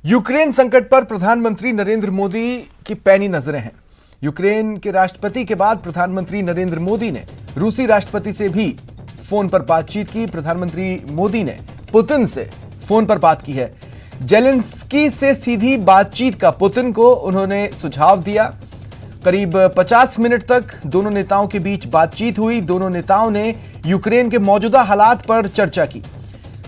Ukraine संकट पर प्रधानमंत्री नरेंद्र मोदी की पैनी नजरें हैं। यूक्रेन के राष्ट्रपति के बाद प्रधानमंत्री नरेंद्र मोदी ने रूसी राष्ट्रपति से भी फोन पर बातचीत की। प्रधानमंत्री मोदी ने पुतिन से फोन पर बात की है। जेलेंस्की से सीधी बातचीत का पुतिन को उन्होंने सुझाव दिया। करीब 50 मिनट तक दोनों नेताओं के बीच बातचीत हुई। दोनों नेताओं ने यूक्रेन के मौजूदा हालात पर चर्चा की।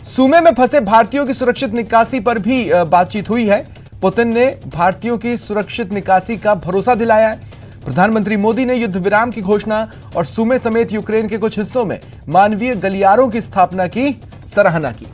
सूमे में फंसे भारतीयों की सुरक्षित निकासी पर भी बातचीत हुई है। पुतिन ने भारतीयों की सुरक्षित निकासी का भरोसा दिलाया है। प्रधानमंत्री मोदी ने युद्ध विराम की घोषणा और सूमे समेत यूक्रेन के कुछ हिस्सों में मानवीय गलियारों की स्थापना की सराहना की।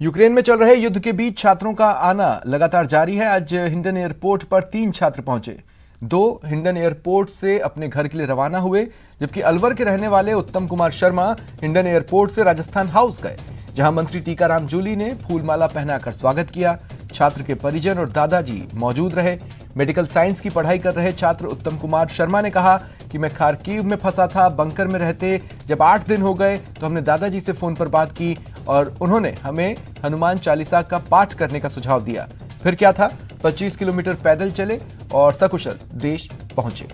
यूक्रेन में चल रहे युद्ध के बीच छात्रों का आना लगातार जारी है। आज हिंडन एयरपोर्ट पर 3 छात्र पहुंचे। 2 हिंडन एयरपोर्ट से अपने घर के लिए रवाना हुए, जबकि अलवर के रहने वाले उत्तम कुमार शर्मा हिंडन एयरपोर्ट से राजस्थान हाउस गए, जहां मंत्री टीकाराम जूली ने फूलमाला पहनाकर स्वागत किया। छात्र के परिजन और दादाजी मौजूद रहे। मेडिकल साइंस की पढ़ाई कर रहे छात्र उत्तम कुमार शर्मा ने कहा कि मैं खारकीव में फंसा था, बंकर में रहते जब 8 दिन हो गए तो हमने दादाजी से फोन पर बात की और उन्होंने हमें हनुमान चालीसा का पाठ करने का सुझाव दिया। फिर क्या था, 25 किलोमीटर पैदल चले और सकुशल देश पहुंचे।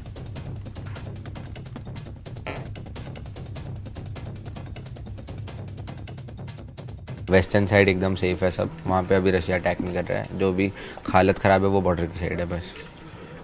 वेस्टर्न साइड एकदम सेफ है सब, वहाँ पे अभी रशिया अटैक नहीं कर रहा है। जो भी हालत खराब है वो बॉर्डर की साइड है बस।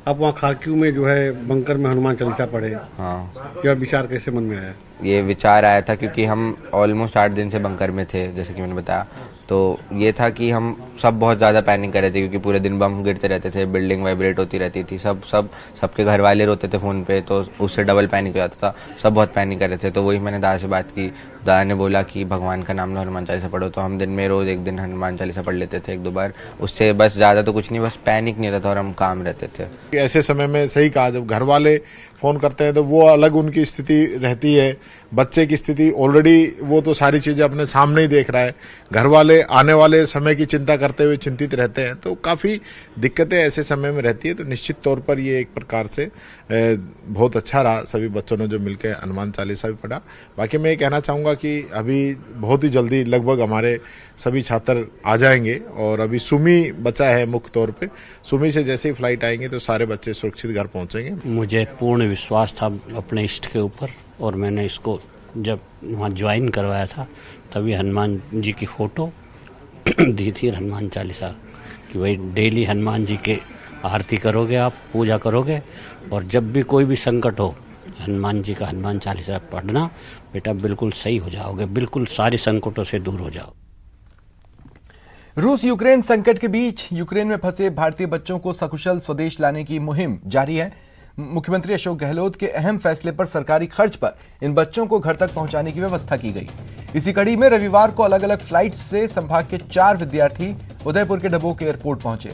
अब वहाँ खारकीव में जो है बंकर में हनुमान चालीसा पढ़े, हाँ, यह विचार कैसे मन में आया? ये विचार आया था क्योंकि हम ऑलमोस्ट 8 दिन से बंकर में थे, जैसे कि मैंने बताया। तो ये था कि हम सब बहुत ज़्यादा पैनिक कर रहे थे क्योंकि पूरे दिन बम गिरते रहते थे, बिल्डिंग वाइब्रेट होती रहती थी, सबके घर वाले रोते थे फ़ोन पे, तो उससे डबल पैनिक हो जाता था। सब बहुत पैनिक कर रहे थे। तो वही मैंने दादा से बात की। दादा ने बोला कि भगवान का नाम लो, हनुमान चालीसा पढ़ो। तो हम दिन में रोज़ 1 दिन हनुमान चालीसा पढ़ लेते थे 1-2 बार। उससे बस ज़्यादा तो कुछ नहीं, बस पैनिक नहीं होता था और हम काम रहते थे। ऐसे समय में सही कहा, जब घर वाले फ़ोन करते हैं तो वो अलग उनकी स्थिति रहती है। बच्चे की स्थिति ऑलरेडी वो तो सारी चीज़ें अपने सामने ही देख रहा है। घर वाले आने वाले समय की चिंता करते हुए चिंतित रहते हैं, तो काफ़ी दिक्कतें ऐसे समय में रहती है। तो निश्चित तौर पर ये एक प्रकार से बहुत अच्छा रहा। सभी बच्चों ने जो मिलकर हनुमान चालीसा भी पढ़ा। बाकी मैं ये कहना चाहूँगा कि अभी बहुत ही जल्दी लगभग हमारे सभी छात्र आ जाएंगे और अभी सुमी बचा है मुख्य तौर पे। सुमी से जैसे ही फ्लाइट आएंगे तो सारे बच्चे सुरक्षित घर पहुँचेंगे। मुझे पूर्ण विश्वास था अपने इष्ट के ऊपर और मैंने इसको जब वहाँ ज्वाइन करवाया था तभी हनुमान जी की फ़ोटो दी थी, हनुमान चालीसा कि भाई डेली हनुमान जी के आरती करोगे, आप पूजा करोगे और जब भी कोई भी संकट हो हनुमान जी का हनुमान चालीसा पढ़ना, बेटा बिल्कुल सही हो जाओगे, बिल्कुल सारे संकटों से दूर हो जाओ। रूस यूक्रेन संकट के बीच यूक्रेन में फंसे भारतीय बच्चों को सकुशल स्वदेश लाने की मुहिम जारी है। मुख्यमंत्री अशोक गहलोत के अहम फैसले पर सरकारी खर्च पर इन बच्चों को घर तक पहुंचाने की व्यवस्था की गई। इसी कड़ी में रविवार को अलग अलग फ्लाइट से संभाग के 4 विद्यार्थी उदयपुर के डबोक एयरपोर्ट पहुंचे।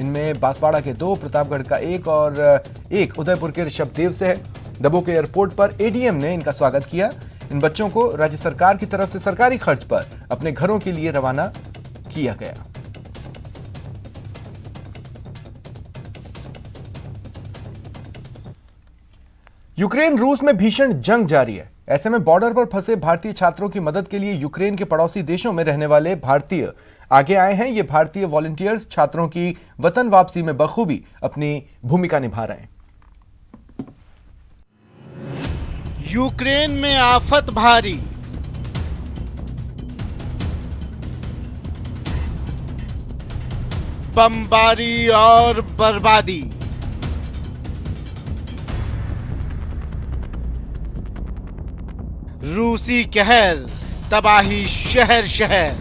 इनमें बांसवाड़ा के 2, प्रतापगढ़ का 1 और 1 उदयपुर के ऋषभदेव से है। डबोक एयरपोर्ट पर एडीएम ने इनका स्वागत किया। इन बच्चों को राज्य सरकार की तरफ से सरकारी खर्च पर अपने घरों के लिए रवाना किया गया। यूक्रेन रूस में भीषण जंग जारी है। ऐसे में बॉर्डर पर फंसे भारतीय छात्रों की मदद के लिए यूक्रेन के पड़ोसी देशों में रहने वाले भारतीय आगे आए हैं। ये भारतीय वॉलंटियर्स छात्रों की वतन वापसी में बखूबी अपनी भूमिका निभा रहे हैं। यूक्रेन में आफत भारी, बमबारी और बर्बादी। रूसी कहर, तबाही शहर शहर।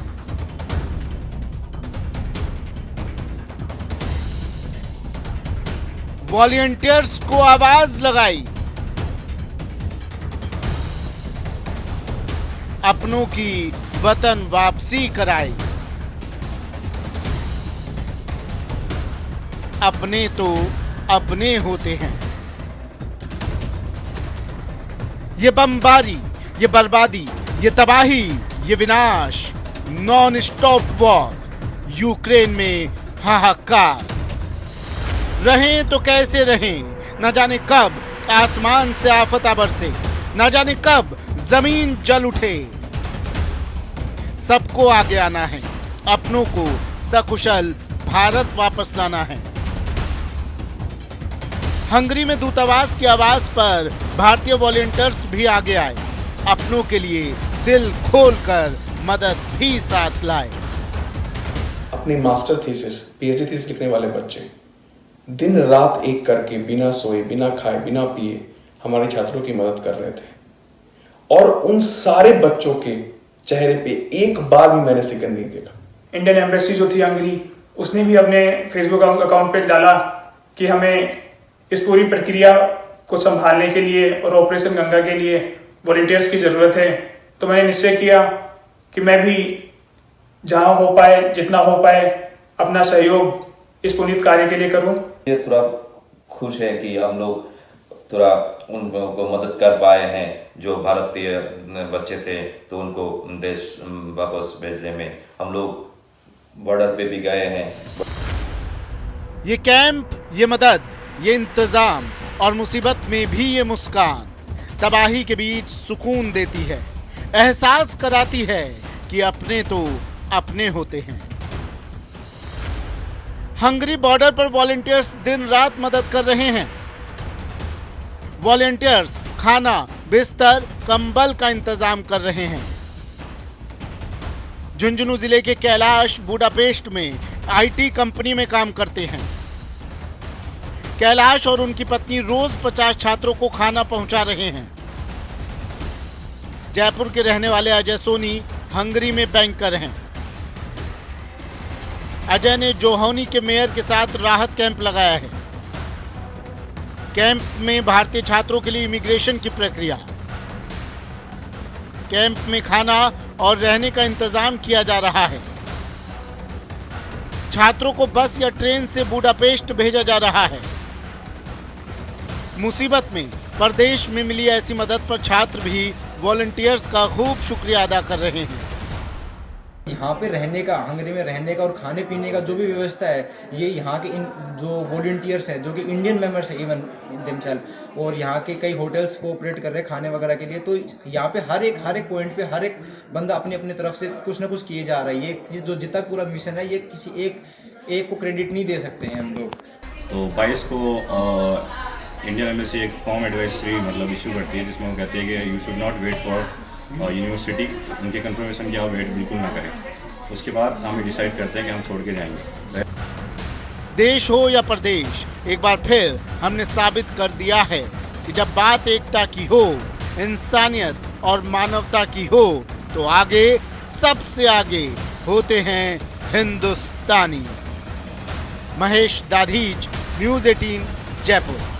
वॉलंटियर्स को आवाज लगाई, अपनों की वतन वापसी कराई। अपने तो अपने होते हैं। ये बमबारी, ये बर्बादी, ये तबाही, ये विनाश, नॉन स्टॉप वॉर यूक्रेन में हाहाकार। रहें तो कैसे रहें, न जाने कब आसमान से आफत बरसे, न जाने कब जमीन जल उठे। सबको आगे आना है, अपनों को सकुशल भारत वापस लाना है। हंगरी में दूतावास की आवाज पर भारतीय वॉलंटियर्स भी आगे आए, अपनों के लिए दिल खोलकर मदद भी साथ लाए। अपनी मास्टर थीसिस, पीएचडी थीसिस लिखने वाले बच्चे दिन रात एक करके बिना सोए, बिना खाए, बिना पिए हमारे छात्रों की मदद कर रहे थे और उन सारे बच्चों के चेहरे पे एक बार भी मैंने सिकन नहीं देखा। इंडियन एम्बेसी जो थी हंगरी, उसने भी अपने फेसबुक अकाउंट पे डाला कि हमें इस पूरी प्रक्रिया को संभालने के लिए और ऑपरेशन गंगा के लिए वॉलंटियर्स की जरूरत है। तो मैंने निश्चय किया कि मैं भी जहां हो पाए, जितना हो पाए, अपना सहयोग इस पुनीत कार्य के लिए करूं। ये थोड़ा खुश है कि हम लोग थोड़ा उन लोगों को मदद कर पाए हैं जो भारतीय बच्चे थे, तो उनको देश वापस भेजने में हम लोग बॉर्डर पे भी गए हैं। ये कैंप, ये मदद, ये इंतजाम और मुसीबत में भी ये मुस्कान तबाही के बीच सुकून देती है, एहसास कराती है कि अपने तो अपने होते हैं। हंगरी बॉर्डर पर वॉलंटियर्स दिन रात मदद कर रहे हैं। वॉलंटियर्स खाना, बिस्तर, कंबल का इंतजाम कर रहे हैं। झुंझुनू जिले के कैलाश बुडापेस्ट में आईटी कंपनी में काम करते हैं। कैलाश और उनकी पत्नी रोज 50 छात्रों को खाना पहुंचा रहे हैं। जयपुर के रहने वाले अजय सोनी हंगरी में बैंकर हैं। अजय ने जोहौनी के मेयर के साथ राहत कैंप लगाया है। कैंप में भारतीय छात्रों के लिए इमिग्रेशन की प्रक्रिया, कैंप में खाना और रहने का इंतजाम किया जा रहा है। छात्रों को बस या ट्रेन से बुडापेस्ट भेजा जा रहा है। मुसीबत में प्रदेश में मिली ऐसी मदद पर छात्र भी वॉलंटियर्स का खूब शुक्रिया अदा कर रहे हैं। यहाँ पे रहने का, हंगरी में रहने का और खाने पीने का जो भी व्यवस्था है, ये यहाँ के इन जो वॉलंटियर्स हैं, जो कि इंडियन मेंबर्स हैं इवन देमसेल्फ, और यहाँ के कई होटल्स कोऑपरेट कर रहे हैं खाने वगैरह के लिए। तो यहाँ पे हर एक पॉइंट पे हर एक बंदा अपनी अपनी तरफ से कुछ ना कुछ किए जा रहा है। ये जो जितना पूरा मिशन है, ये किसी एक को क्रेडिट नहीं दे सकते हैं हम लोग। तो 22 को इंडियन एम्बेसी एक फॉर्म एडवाइजरी मतलब इशू करती है, जिसमें वो कहती है कि you should not wait for university, उनके कंफर्मेशन की आप वेट बिल्कुल ना करें। उसके बाद हम डिसाइड करते हैं कि हम छोड़ के जाएंगे। देश हो या प्रदेश, एक बार फिर हमने साबित कर दिया है कि जब बात एकता की हो, इंसानियत और मानवता की हो, तो आगे, सबसे आगे होते हैं हिंदुस्तानी। महेश दाधीच, न्यूज़ 18, जयपुर।